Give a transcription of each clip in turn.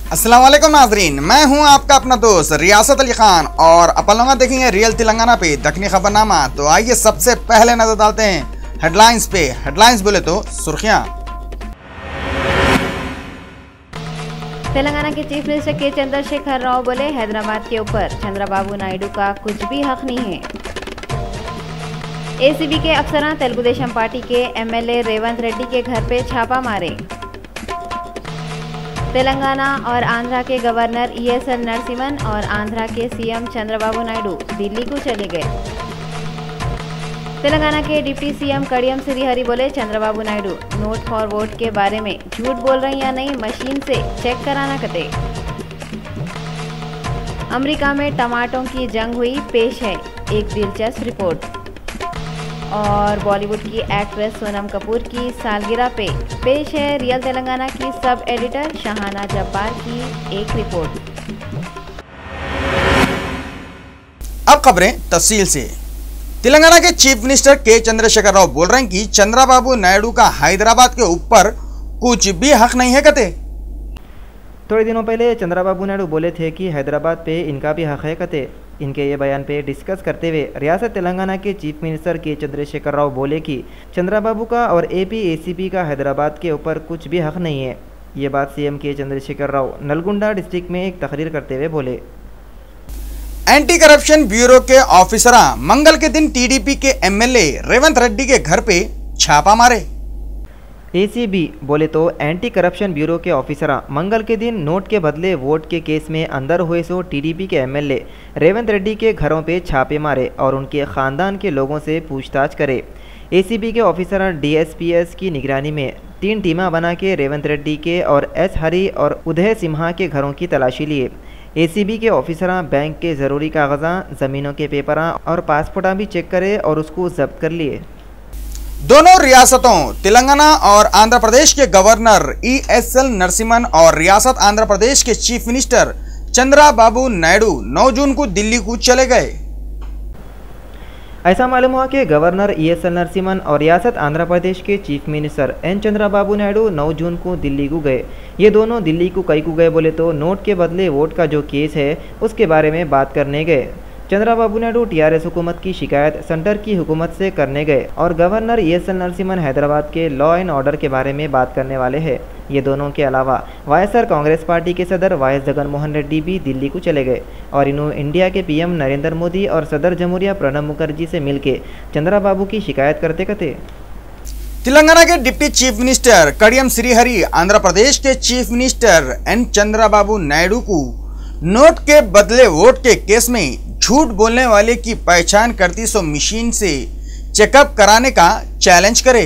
अस्सलाम वालेकुम नाजरीन, मैं हूं आपका अपना दोस्त रियासत अली खान और अपन देखेंगे रियल तेलंगाना पे दखनी खबरनामा। तो आइए सबसे पहले नजर डालते हैं हेडलाइंस पे। हेडलाइंस बोले तो सुर्खियां। तेलंगाना के चीफ मिनिस्टर के चंद्रशेखर राव बोले, हैदराबाद के ऊपर चंद्रबाबू नायडू का कुछ भी हक नहीं है। एसीबी के अफसरान तेलुगुदेशम पार्टी के एमएलए रेवंत रेड्डी के घर पे छापा मारे। तेलंगाना और आंध्रा के गवर्नर ईएसएल नरसिम्हन और आंध्रा के सीएम चंद्रबाबू नायडू दिल्ली को चले गए। तेलंगाना के डिप्टी सीएम कड़ियम श्रीहरि बोले, Chandrababu Naidu note for vote के बारे में झूठ बोल रहे या नहीं, मशीन से चेक कराना कते। अमेरिका में टमाटरों की जंग हुई, पेश है एक दिलचस्प रिपोर्ट। और बॉलीवुड की एक्ट्रेस सोनम कपूर की सालगिरह पे पेश है रियल तेलंगाना की सब एडिटर शाहाना जब्बार की एक रिपोर्ट। अब खबरें तफसील से। तेलंगाना के चीफ मिनिस्टर के चंद्रशेखर राव बोल रहे हैं कि चंद्रबाबू नायडू का हैदराबाद के ऊपर कुछ भी हक नहीं है कते। थोड़े दिनों पहले चंद्रबाबू नायडू बोले थे कि हैदराबाद पे इनका भी हक है कते। इनके ये बयान पे डिस्कस करते हुए रियासत तेलंगाना के चीफ मिनिस्टर के चंद्रशेखर राव बोले कि चंद्रबाबू का और एपीएसीपी का हैदराबाद के ऊपर कुछ भी हक नहीं है। ये बात सीएम के चंद्रशेखर राव नलगुंडा डिस्ट्रिक्ट में एक तकरीर करते हुए बोले। एंटी करप्शन ब्यूरो के ऑफिसरा मंगल के दिन टीडीपी के एमएलए रेवंत रेड्डी के घर पे छापा मारे। एसीबी बोले तो एंटी करप्शन ब्यूरो के ऑफिसरा मंगल के दिन नोट के बदले वोट के केस में अंदर हुए सो टीडीपी के एमएलए रेवंत रेड्डी के घरों पे छापे मारे और उनके ख़ानदान के लोगों से पूछताछ करे। एसीबी के ऑफिसर डीएसपीएस की निगरानी में 3 टीमें बना के रेवंत रेड्डी के और एस हरी और उदय सिम्हा के घरों की तलाशी लिए। एसीबी के ऑफिसर बैंक के ज़रूरी कागज़ा, ज़मीनों के पेपरा और पासपोर्टा भी चेक करे और उसको जब्त कर लिए। दोनों रियासतों तेलंगाना और आंध्र प्रदेश के गवर्नर ईएसएल नरसिम्हन और रियासत आंध्र प्रदेश के चीफ मिनिस्टर चंद्रबाबू नायडू 9 जून को दिल्ली को चले गए। ऐसा मालूम हुआ कि गवर्नर ईएसएल नरसिम्हन और रियासत आंध्र प्रदेश के chief minister N Chandrababu Naidu 9 जून को दिल्ली को गए। ये दोनों दिल्ली को कई को गए बोले तो नोट के बदले वोट का जो केस है उसके बारे में बात करने गए। चंद्रबाबू नायडू टीआरएस हुकूमत की शिकायत सेंटर की हुकूमत से करने गए और गवर्नर ईएसएल नरसिम्हन हैदराबाद के लॉ एंड ऑर्डर के बारे में बात करने वाले हैं। ये दोनों के अलावा वाईएसआर कांग्रेस पार्टी के सदर वाईएस जगनमोहन रेड्डी भी दिल्ली को चले गए और इन्होंने इंडिया के पीएम नरेंद्र मोदी और सदर जमहूरिया प्रणब मुखर्जी से मिलकर चंद्रबाबू की शिकायत करते करते। तेलंगाना के deputy chief minister Kadiyam Srihari Andhra Pradesh के chief minister N Chandrababu Naidu को नोट के बदले वोट के केस में झूठ बोलने वाले की पहचान करती सो मशीन से चेकअप कराने का चैलेंज करे।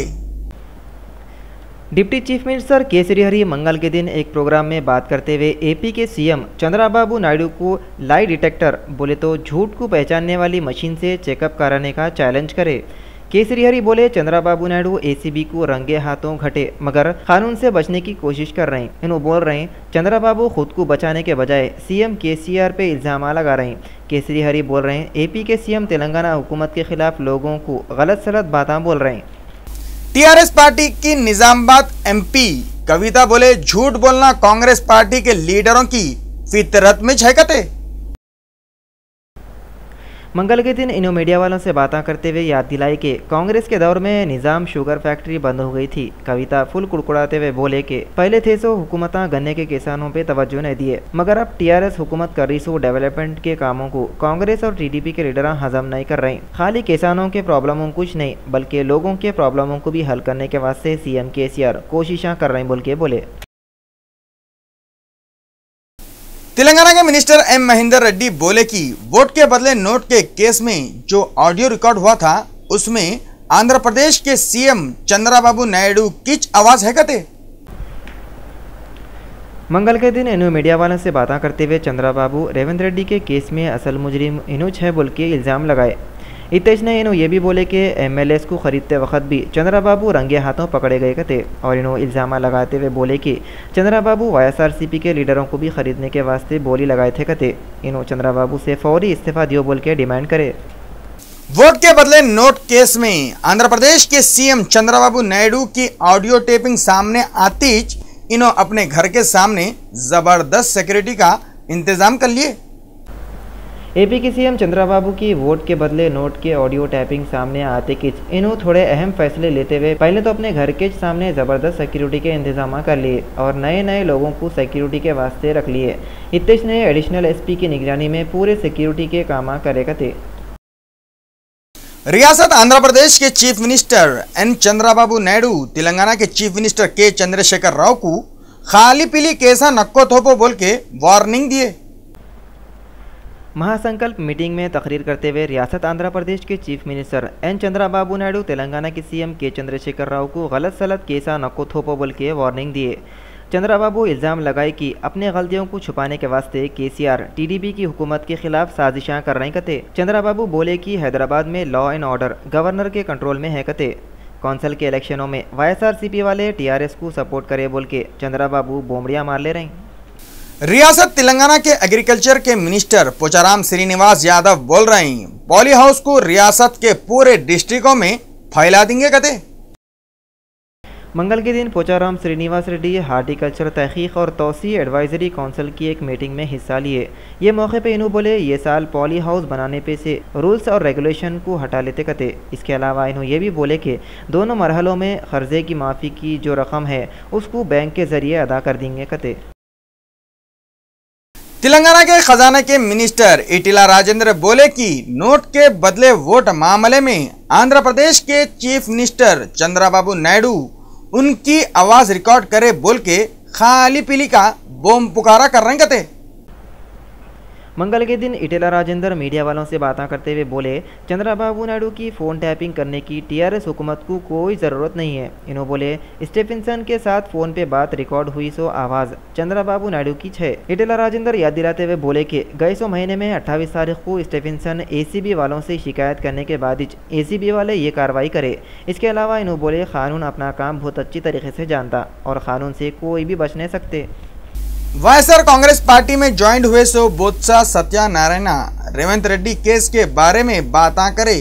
डिप्टी चीफ मिनिस्टर के श्रीहरि मंगल के दिन एक प्रोग्राम में बात करते हुए एपी के सीएम चंद्रबाबू नायडू को लाई डिटेक्टर बोले तो झूठ को पहचानने वाली मशीन से चेकअप कराने का चैलेंज करे। के श्रीहरि बोले, चंद्रबाबू नायडू एसीबी को रंगे हाथों घटे मगर कानून से बचने की कोशिश कर रहे हैं। इन्होंने बोल रहे हैं चंद्रबाबू खुद को बचाने के बजाय सीएम केसीआर पे इल्ज़ाम लगा रहे हैं। के श्रीहरि बोल रहे हैं एपी के सीएम तेलंगाना हुकूमत के खिलाफ लोगों को गलत सलत बातें बोल रहे हैं। टीआरएस पार्टी की निजामाबाद एमपी कविता बोले, झूठ बोलना कांग्रेस पार्टी के लीडरों की फितरत में झकते। मंगल के दिन इन्होंने मीडिया वालों से बातें करते हुए याद दिलाई कि कांग्रेस के दौर में निज़ाम शुगर फैक्ट्री बंद हो गई थी। कविता फुल कुड़कुड़ाते हुए बोले कि पहले थे सो हुकूमत गन्ने के किसानों पे तवज्जो नहीं दिए मगर अब टीआरएस हुकूमत कर रही सो डेवलपमेंट के कामों को कांग्रेस और टीडीपी के लीडर हजम नहीं कर रहे। खाली किसानों के प्रॉब्लमों कुछ नहीं बल्कि लोगों के प्रॉब्लमों को भी हल करने के वास्ते सीएम केसीआर कोशिशें कर रहे हैं बोल के बोले। तेलंगाना के मिनिस्टर एम महेंद्र रेड्डी बोले कि वोट के बदले नोट के केस में जो ऑडियो रिकॉर्ड हुआ था उसमें आंध्र प्रदेश के सीएम चंद्रबाबू नायडू की आवाज है कते। मंगल के दिन इन्होंने मीडिया वालों से बातें करते हुए चंद्रबाबू रेवंत रेड्डी के केस में असल मुजरिम इन्होंने है बोल के इल्ज़ाम लगाए। इतेश ने इन्होंने ये भी बोले कि एमएलएस को खरीदते वक्त भी चंद्रबाबू रंगे हाथों पकड़े गए थे और इन्होंने इल्ज़ाम लगाते हुए बोले कि चंद्रबाबू वाईएसआरसीपी के लीडरों को भी खरीदने के वास्ते बोली लगाए थे कते। इन्होंने चंद्रबाबू से फौरी इस्तीफा दियो बोल के डिमांड करे। वोट के बदले नोट केस में आंध्र प्रदेश के सीएम चंद्रबाबू नायडू की ऑडियो टेपिंग सामने आती इन्हों अपने घर के सामने जबरदस्त सिक्योरिटी का इंतजाम कर लिए। एपी के सीएम चंद्रबाबू की वोट के बदले नोट के ऑडियो टैपिंग सामने आते कि इन्हों थोड़े अहम फैसले लेते हुए पहले तो अपने घर के सामने ज़बरदस्त सिक्योरिटी के इंतजाम कर लिए और नए लोगों को सिक्योरिटी के वास्ते रख लिए। इतेश ने एडिशनल एसपी की निगरानी में पूरे सिक्योरिटी के काम करेगा थे। रियासत आंध्र प्रदेश के chief minister N Chandrababu Naidu Telangana के चीफ मिनिस्टर के चंद्रशेखर राव को खाली पीली केसा नक्को थोपो बोल के वार्निंग दिए। महासंकल्प मीटिंग में तकरीर करते हुए रियासत आंध्र प्रदेश के chief minister N Chandrababu Naidu Telangana के सीएम के चंद्रशेखर राव को गलत सलत केसा नक्को थोपो बोल के वार्निंग दिए। चंद्रबाबू इल्ज़ाम लगाए कि अपने गलतियों को छुपाने के वास्ते केसीआर टीडीपी की हुकूमत के खिलाफ साजिशां कर रहे कते। चंद्रबाबू बोले कि हैदराबाद में लॉ एंड ऑर्डर गवर्नर के कंट्रोल में है कते। कौंसिल के इलेक्शनों में वाईएसआरसीपी वाले टीआरएस को सपोर्ट करे बोल के चंद्रबाबू बोमड़ियां मार ले रहे हैं। रियासत तेलंगाना के एग्रीकल्चर के मिनिस्टर पोचाराम श्रीनिवास यादव बोल रहे हैं पॉली हाउस को रियासत के पूरे डिस्ट्रिक्टों में फैला देंगे कते। मंगल के दिन पोचाराम श्रीनिवास रेड्डी हार्टिकल्चर तहकीक और तोसी एडवाइजरी काउंसिल की एक मीटिंग में हिस्सा लिए। ये मौके पे इन्हों बोले ये साल पॉली हाउस बनाने पे से रूल्स और रेगुलेशन को हटा लेते कते। इसके अलावा इन्हों ये भी बोले कि दोनों मरहलों में कर्जे की माफ़ी की जो रकम है उसको बैंक के ज़रिए अदा कर देंगे कते। तेलंगाना के खजाना के मिनिस्टर ईटिला राजेंद्र बोले कि नोट के बदले वोट मामले में आंध्र प्रदेश के चीफ मिनिस्टर चंद्रबाबू नायडू उनकी आवाज रिकॉर्ड करे बोल के खाली पीली का बोम पुकारा कर रहे थे। मंगल के दिन ईटेला राजेंद्र मीडिया वालों से बातें करते हुए बोले चंद्रबाबू नायडू की फ़ोन टैपिंग करने की टीआरएस हुकूमत को कोई ज़रूरत नहीं है। इन्हों बोले स्टीफेंसन के साथ फ़ोन पे बात रिकॉर्ड हुई सो आवाज़ चंद्रबाबू नायडू की है। ईटेला राजेंद्र याद दिलाते हुए बोले कि गए सो महीने में 28 तारीख को स्टीफेंसन एसीबी वालों से शिकायत करने के बाद एसीबी वाले ये कार्रवाई करे। इसके अलावा इन्हों बोले कानून अपना काम बहुत अच्छी तरीके से जानता और कानून से कोई भी बच नहीं सकते। वाईएसआर कांग्रेस पार्टी में ज्वाइंट हुए सो बोत्सा सत्यानारायण रेवंत रेड्डी केस के बारे में बातें करे।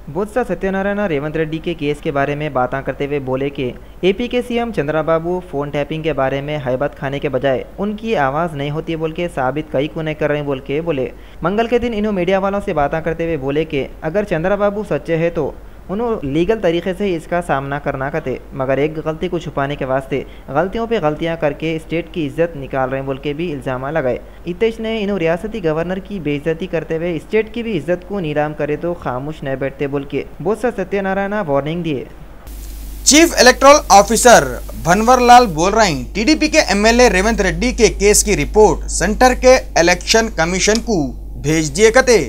बोत्सा सत्यानारायण रेवंत रेड्डी के केस के बारे में बातें करते हुए बोले कि एपी के सीएम चंद्रबाबू फ़ोन टैपिंग के बारे में हैबत खाने के बजाय उनकी आवाज़ नहीं होती बोल के साबित कई को नहीं कर रहे बोल के बोले। मंगल के दिन इन्हों मीडिया वालों से बातें करते हुए बोले कि अगर चंद्रबाबू सच्चे है तो उन्होंने लीगल तरीके से इसका सामना करना कते, मगर एक गलती को छुपाने के वास्ते गलतियों पे गलतियां करके स्टेट की इज्जत निकाल रहे हैं बोल के भी इल्ज़ाम लगाए। इतेश ने इन्हों रियासती गवर्नर की बेइज्जती करते हुए स्टेट की भी इज्जत को नीलाम करे तो खामोश न बैठते बोल के बोत्सा सत्यानारायण वार्निंग दिए। चीफ इलेक्टोरल ऑफिसर भनवरलाल बोल रहे हैं टीडीपी के एमएलए रेवंत रेड्डी के केस की रिपोर्ट सेंटर के इलेक्शन कमीशन को भेज दिए कते।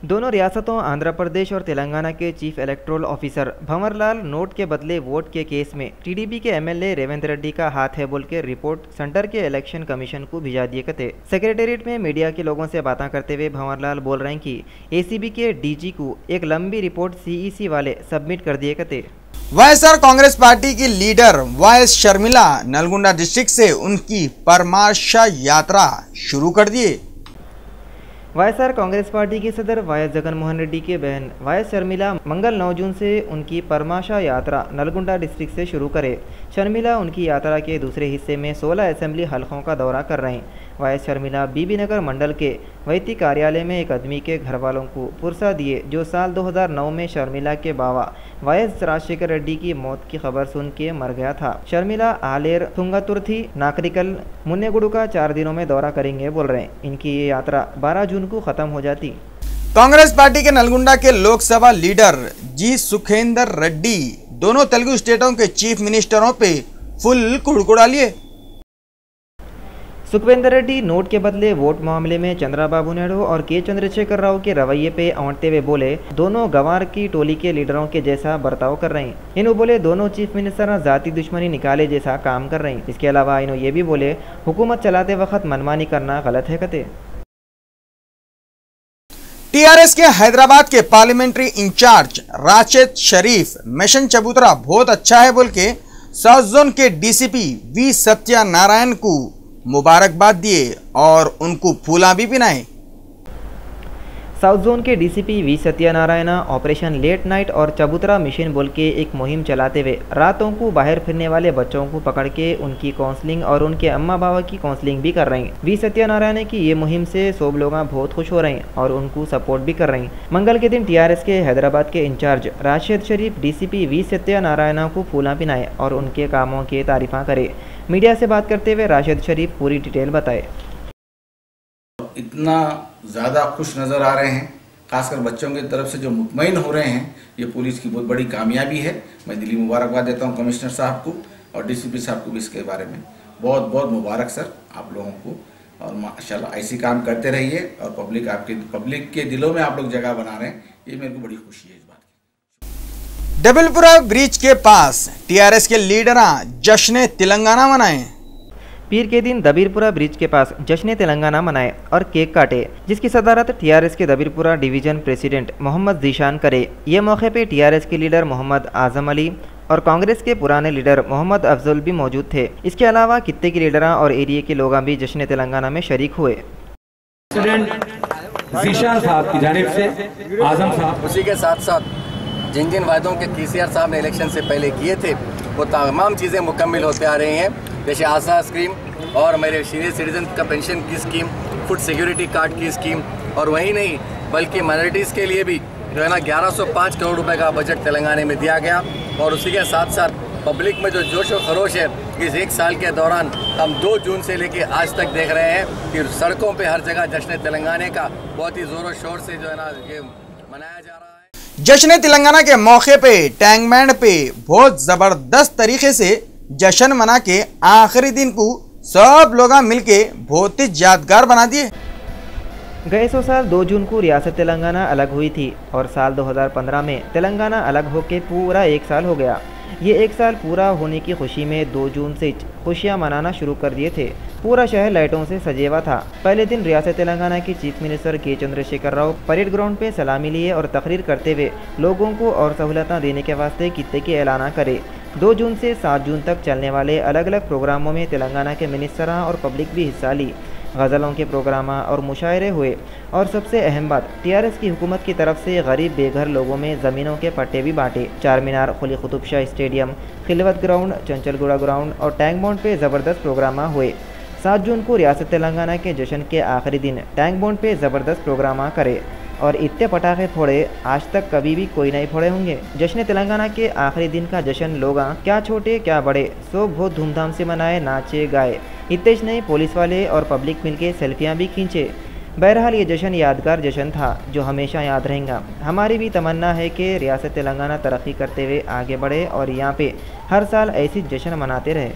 दोनों रियासतों आंध्र प्रदेश और तेलंगाना के chief electoral officer Bhanwarlal note के बदले वोट के केस में टीडीपी के एमएलए रेवंत रेड्डी का हाथ है बोल के रिपोर्ट सेंटर के इलेक्शन कमीशन को भिजा दिए कते। सेक्रेटेरिएट में मीडिया के लोगों से बातें करते हुए भंवरलाल बोल रहे हैं कि एसीबी के डीजी को एक लंबी रिपोर्ट सीईसी वाले सबमिट कर दिए कते। वाईएसआर कांग्रेस पार्टी की leader YS Sharmila Nalgonda district से उनकी परमाशा यात्रा शुरू कर दिए। वाईएसआर कांग्रेस पार्टी के सदर वाईएस जगनमोहन रेड्डी के बहन वाईएस शर्मिला मंगल 9 जून से उनकी परमाशा यात्रा नलगुंडा डिस्ट्रिक्ट से शुरू करे। शर्मिला उनकी यात्रा के दूसरे हिस्से में 16 असेंबली हलकों का दौरा कर रहे हैं। वाईएस शर्मिला बीबी नगर मंडल के वैती कार्यालय में एक आदमी के घर वालों को पुरसा दिए जो साल 2009 में शर्मिला के बाबा वाईएस राजशेखर रेड्डी की मौत की खबर सुन के मर गया था। शर्मिला आलेर तुंगतुर्थी नाकरिकल मुन्नेगुडू का 4 दिनों में दौरा करेंगे बोल रहे हैं। इनकी ये यात्रा 12 जून को खत्म हो जाती। कांग्रेस पार्टी के नलगुंडा के लोकसभा लीडर जी सुखेंदर रेड्डी दोनों तेलुगु स्टेटों के चीफ मिनिस्टरों पे फुल कुड़कुड़ा लिए। सुखवेंदर रेड्डी नोट के बदले वोट मामले में चंद्रबाबू नायडू और के चंद्रशेखर राव के रवैये पे औंटते हुए बोले दोनों गंवार की टोली के लीडरों के जैसा बर्ताव कर रहे हैं। इन्हों बोले दोनों चीफ मिनिस्टर जाति दुश्मनी निकाले जैसा काम कर रहे हैं। इसके अलावा इन्हों ये भी बोले हुकूमत चलाते वक्त मनमानी करना गलत है कते। टीआरएस के हैदराबाद के parliamentary incharge Rashid Sharif mission Chabutra बहुत अच्छा है बोल के साउथ जोन के डीसीपी वी सत्यानारायण को मुबारकबाद दिए और उनको फूला भी पिनाए। साउथ जोन के DCP V Satyanarayana operation late night और चबूतरा मिशन बोल के एक मुहिम चलाते हुए रातों को बाहर फिरने वाले बच्चों को पकड़ के उनकी काउंसलिंग और उनके अम्मा बाबा की काउंसलिंग भी कर रहे हैं। वी सत्यनारायण की ये मुहिम से सब लोग बहुत खुश हो रहे हैं और उनको सपोर्ट भी कर रहे हैं। मंगल के दिन टीआरएस के हैदराबाद के incharge Rashid Sharif DCP V Satyanarayana को फूला पिनाए और उनके कामों की तारीफा करे। मीडिया से बात करते हुए राशिद शरीफ पूरी डिटेल बताए। इतना ज़्यादा खुश नज़र आ रहे हैं, खासकर बच्चों की तरफ से जो मुतमईन हो रहे हैं, ये पुलिस की बहुत बड़ी कामयाबी है। मैं दिली मुबारकबाद देता हूँ कमिश्नर साहब को और डीसीपी साहब को भी इसके बारे में बहुत बहुत मुबारक सर आप लोगों को, और माशाल्लाह ऐसी काम करते रहिए और पब्लिक के दिलों में आप लोग जगह बना रहे हैं, ये मेरे को बड़ी खुशी है इस बात की। डबलपुरा ब्रिज के पास टीआरएस के लीडर जश्न तेलंगाना मनाए। पीर के दिन दबीरपुरा ब्रिज के पास जश्न तेलंगाना मनाए और केक काटे, जिसकी सदारत टीआरएस के दबीरपुरा डिवीजन प्रेसिडेंट मोहम्मद जीशान करे। ये मौके पे टीआरएस के लीडर मोहम्मद आजम अली और कांग्रेस के पुराने लीडर मोहम्मद अफजल भी मौजूद थे। इसके अलावा कित्ते के लीडर और एरिया के लोग भी जश्न तेलंगाना में शरीक हुए। जीशान साहब की जानिब से आजम साहब, उसी के साथ साथ जिन जिन वायदों के केसीआर साहब ने इलेक्शन से पहले किए थे वो तमाम चीज़ें मुकम्मल होते आ रही हैं, जैसे आशा स्कीम और मेरे सीनियर सिटीजन का पेंशन की स्कीम, फूड सिक्योरिटी कार्ड की स्कीम, और वही नहीं बल्कि माइनॉरिटीज़ के लिए भी जो है ना 1105 करोड़ रुपए का बजट तेलंगाना में दिया गया। और उसी के साथ साथ पब्लिक में जो जोश और खरोश है, इस एक साल के दौरान हम 2 जून से लेकर आज तक देख रहे हैं कि सड़कों पे हर जगह जश्न तेलंगाना का बहुत ही ज़ोरों शोर से जो है ना ये मनाया जा रहा है। जश्न तेलंगाना के मौके पे टैंक बैंड पे बहुत ज़बरदस्त तरीके से जश्न मना के आखिरी दिन को सब लोग मिलके बहुत ही यादगार बना दिए। गए 100 साल 2 जून को रियासत तेलंगाना अलग हुई थी और साल 2015 में तेलंगाना अलग होके पूरा 1 साल हो गया। ये 1 साल पूरा होने की खुशी में 2 जून से खुशियाँ मनाना शुरू कर दिए थे। पूरा शहर लाइटों से सजेवा था। पहले दिन रियासत तेलंगाना के चीफ मिनिस्टर के चंद्रशेखर राव परेड ग्राउंड पे सलामी लिए और तकरीर करते हुए लोगों को और सहूलतें देने के वास्ते कित्ते की ऐलान करे। 2 जून से 7 जून तक चलने वाले अलग अलग प्रोग्रामों में तेलंगाना के मिनिस्टरां और पब्लिक भी हिस्सा ली। गज़लों के प्रोग्राम और मुशायरे हुए और सबसे अहम बात, टीआरएस की हुकूमत की तरफ से गरीब बेघर लोगों में ज़मीनों के पट्टे भी बांटे। Char Minar, Quli Qutb Shah stadium, Khilwat ground, Chanchalguda ground और टैंक बॉन्ड पे ज़बरदस्त प्रोग्राम हुए। 7 जून को रियासत तेलंगाना के जश्न के आखिरी दिन टैंक बॉन्ड पे ज़बरदस्त प्रोग्राम करे और इतने पटाखे फोड़े आज तक कभी भी कोई नहीं फोड़े होंगे। जश्न तेलंगाना के आखिरी दिन का जश्न लोग क्या छोटे क्या बड़े सब बहुत धूमधाम से मनाए, नाचे गाए। इतेश नहीं, पुलिस वाले और पब्लिक मिलके सेल्फियाँ भी खींचे। बहरहाल ये जश्न यादगार जश्न था जो हमेशा याद रहेगा। हमारी भी तमन्ना है कि रियासत तेलंगाना तरक्की करते हुए आगे बढ़े और यहाँ पे हर साल ऐसी जश्न मनाते रहे।